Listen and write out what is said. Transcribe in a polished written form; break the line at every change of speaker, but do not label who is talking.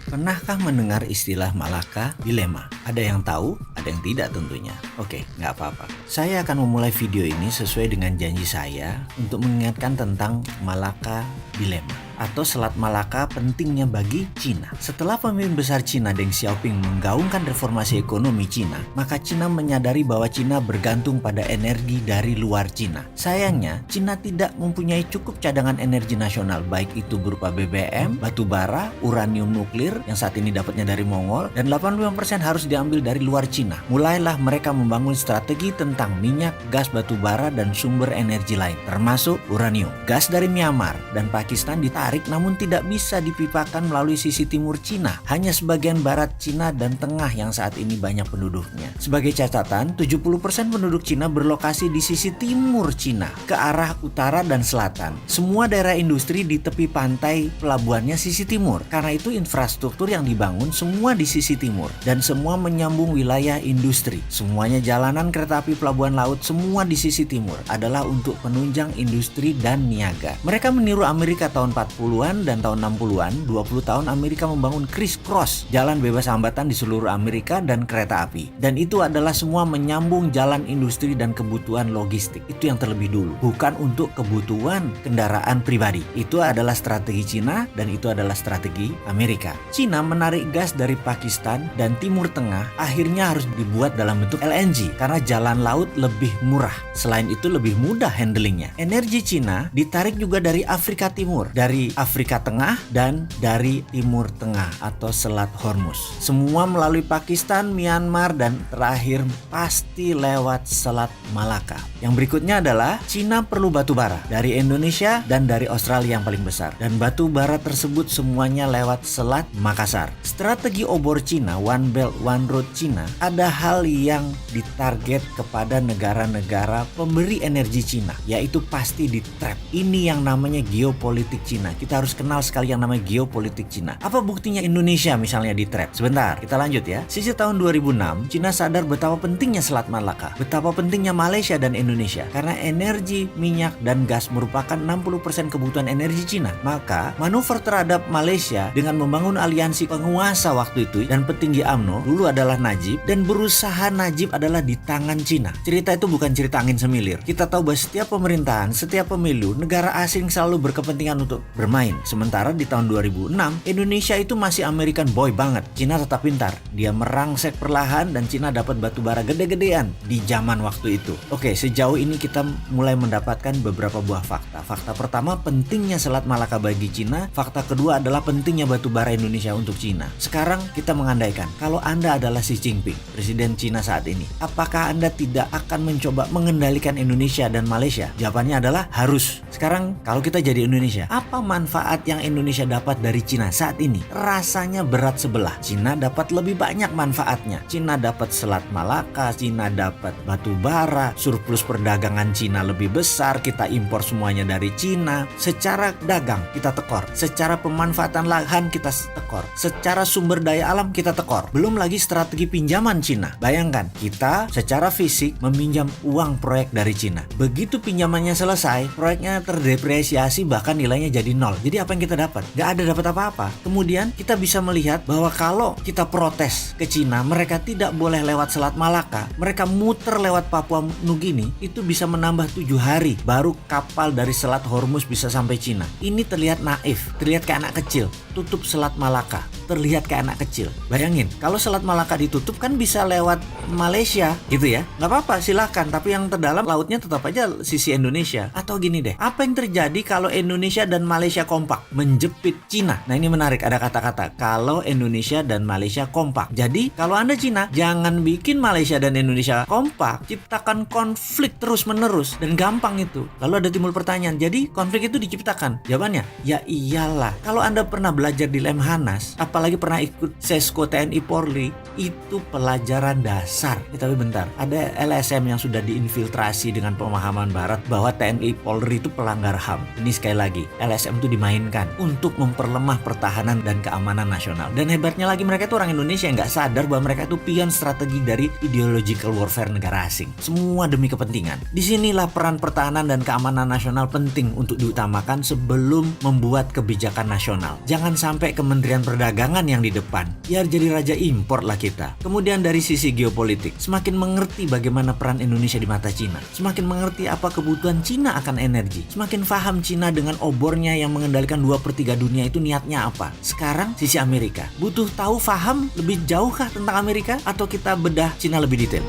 Pernahkah mendengar istilah Malacca Dilema? Ada yang tahu, ada yang tidak tentunya. Oke, nggak apa-apa. Saya akan memulai video ini sesuai dengan janji saya untuk mengingatkan tentang Malacca Dilema atau Selat Malaka pentingnya bagi Cina. Setelah pemimpin besar Cina Deng Xiaoping menggaungkan reformasi ekonomi Cina, maka Cina menyadari bahwa Cina bergantung pada energi dari luar Cina. Sayangnya, Cina tidak mempunyai cukup cadangan energi nasional, baik itu berupa BBM, batu bara, uranium nuklir yang saat ini dapatnya dari Mongol, dan 85% harus diambil dari luar Cina. Mulailah mereka membangun strategi tentang minyak, gas batu bara, dan sumber energi lain, termasuk uranium. Gas dari Myanmar dan Pakistan ditarik namun tidak bisa dipipakan melalui sisi timur Cina, hanya sebagian barat Cina dan tengah yang saat ini banyak penduduknya. Sebagai catatan, 70% penduduk Cina berlokasi di sisi timur Cina, ke arah utara dan selatan. Semua daerah industri di tepi pantai pelabuhannya sisi timur. Karena itu infrastruktur yang dibangun semua di sisi timur dan semua menyambung wilayah industri. Semuanya jalanan, kereta api, pelabuhan laut, semua di sisi timur adalah untuk penunjang industri dan niaga. Mereka meniru Amerika tahun 40-an dan tahun 60-an. 20 tahun Amerika membangun criss-cross, jalan bebas hambatan di seluruh Amerika dan kereta api. Dan itu adalah semua menyambung jalan industri dan kebutuhan logistik. Itu yang terlebih dulu, bukan untuk kebutuhan kendaraan pribadi. Itu adalah strategi Cina dan itu adalah strategi Amerika. Cina menarik gas dari Pakistan dan Timur Tengah akhirnya harus dibuat dalam bentuk LNG karena jalan laut lebih murah. Selain itu lebih mudah handlingnya. Energi Cina ditarik juga dari Afrika Timur, dari Afrika Tengah dan dari Timur Tengah atau Selat Hormuz. Semua melalui Pakistan, Myanmar, dan terakhir pasti lewat Selat Malaka. Yang berikutnya adalah Cina perlu batu bara dari Indonesia dan dari Australia yang paling besar. Dan batu bara tersebut semuanya lewat Selat Makassar. Strategi obor Cina, One Belt One Road Cina, ada hal yang ditarget kepada negara-negara pemberi energi Cina, yaitu pasti di trap. Ini yang namanya geopolitik Cina. Kita harus kenal sekali yang namanya geopolitik Cina. Apa buktinya Indonesia misalnya di trap? Sebentar, kita lanjut ya. Sisi tahun 2006, Cina sadar betapa pentingnya Selat Malaka, betapa pentingnya Malaysia dan Indonesia. Karena energi, minyak, dan gas merupakan 60% kebutuhan energi Cina. Maka, manuver terhadap Malaysia dengan membangun aliansi penguasa waktu itu dan petinggi UMNO, dulu adalah Najib, dan berusaha Najib adalah di tangan Cina. Cerita itu bukan cerita angin semilir. Kita tahu bahwa setiap pemerintahan, setiap pemilu, negara asing selalu berkepentingan untuk bermain. Sementara di tahun 2006, Indonesia itu masih American boy banget. Cina tetap pintar. Dia merangsek perlahan dan Cina dapat batu bara gede-gedean di zaman waktu itu. Oke, sejauh ini kita mulai mendapatkan beberapa buah fakta. Fakta pertama, pentingnya Selat Malaka bagi Cina. Fakta kedua adalah pentingnya batu bara Indonesia untuk Cina. Sekarang kita mengandaikan, kalau Anda adalah Xi Jinping, Presiden Cina saat ini, apakah Anda tidak akan mencoba mengendalikan Indonesia dan Malaysia? Jawabannya adalah harus. Sekarang kalau kita jadi Indonesia, apa manfaat yang Indonesia dapat dari Cina saat ini? Rasanya berat sebelah. Cina dapat lebih banyak manfaatnya. Cina dapat Selat Malaka, Cina dapat batu bara, surplus perdagangan Cina lebih besar, kita impor semuanya dari Cina. Secara dagang kita tekor, secara pemanfaatan lahan kita tekor, secara sumber daya alam kita tekor. Belum lagi strategi pinjaman Cina. Bayangkan, kita secara fisik meminjam uang proyek dari Cina. Begitu pinjamannya selesai, proyeknya terdepresiasi bahkan nilainya jadi nol. Jadi apa yang kita dapat? Gak ada dapat apa-apa. Kemudian kita bisa melihat bahwa kalau kita protes ke Cina, mereka tidak boleh lewat Selat Malaka, mereka muter lewat Papua Nugini, itu bisa menambah 7 hari baru kapal dari Selat Hormuz bisa sampai Cina. Ini terlihat naif, terlihat kayak anak kecil. Tutup Selat Malaka, terlihat kayak anak kecil. Bayangin, kalau Selat Malaka ditutup kan bisa lewat Malaysia gitu ya. Gak apa-apa, silahkan. Tapi yang terdalam lautnya tetap aja sisi Indonesia. Atau gini deh, apa yang terjadi kalau Indonesia dan Malaysia kompak menjepit Cina? Nah ini menarik, ada kata-kata kalau Indonesia dan Malaysia kompak. Jadi kalau Anda Cina, jangan bikin Malaysia dan Indonesia kompak, ciptakan konflik terus-menerus dan gampang itu. Lalu ada timbul pertanyaan, jadi konflik itu diciptakan? Jawabannya, ya iyalah. Kalau Anda pernah belajar di Lemhanas, apalagi pernah ikut Sesko TNI Polri, itu pelajaran dasar. Tapi bentar, ada LSM yang sudah diinfiltrasi dengan pemahaman barat bahwa TNI Polri itu pelanggar HAM. Ini sekali lagi, LSM itu dimainkan untuk memperlemah pertahanan dan keamanan nasional. Dan hebatnya lagi, mereka itu orang Indonesia yang nggak sadar bahwa mereka itu pion strategi dari ideological warfare negara asing. Semua demi kepentingan. Disinilah peran pertahanan dan keamanan nasional penting untuk diutamakan sebelum membuat kebijakan nasional. Jangan sampai Kementerian Perdagangan jangan yang di depan, biar jadi raja impor lah kita. Kemudian dari sisi geopolitik, semakin mengerti bagaimana peran Indonesia di mata Cina, semakin mengerti apa kebutuhan Cina akan energi, semakin paham Cina dengan obornya yang mengendalikan 2/3 dunia itu niatnya apa. Sekarang sisi Amerika, butuh tahu paham lebih jauhkah tentang Amerika atau kita bedah Cina lebih detail?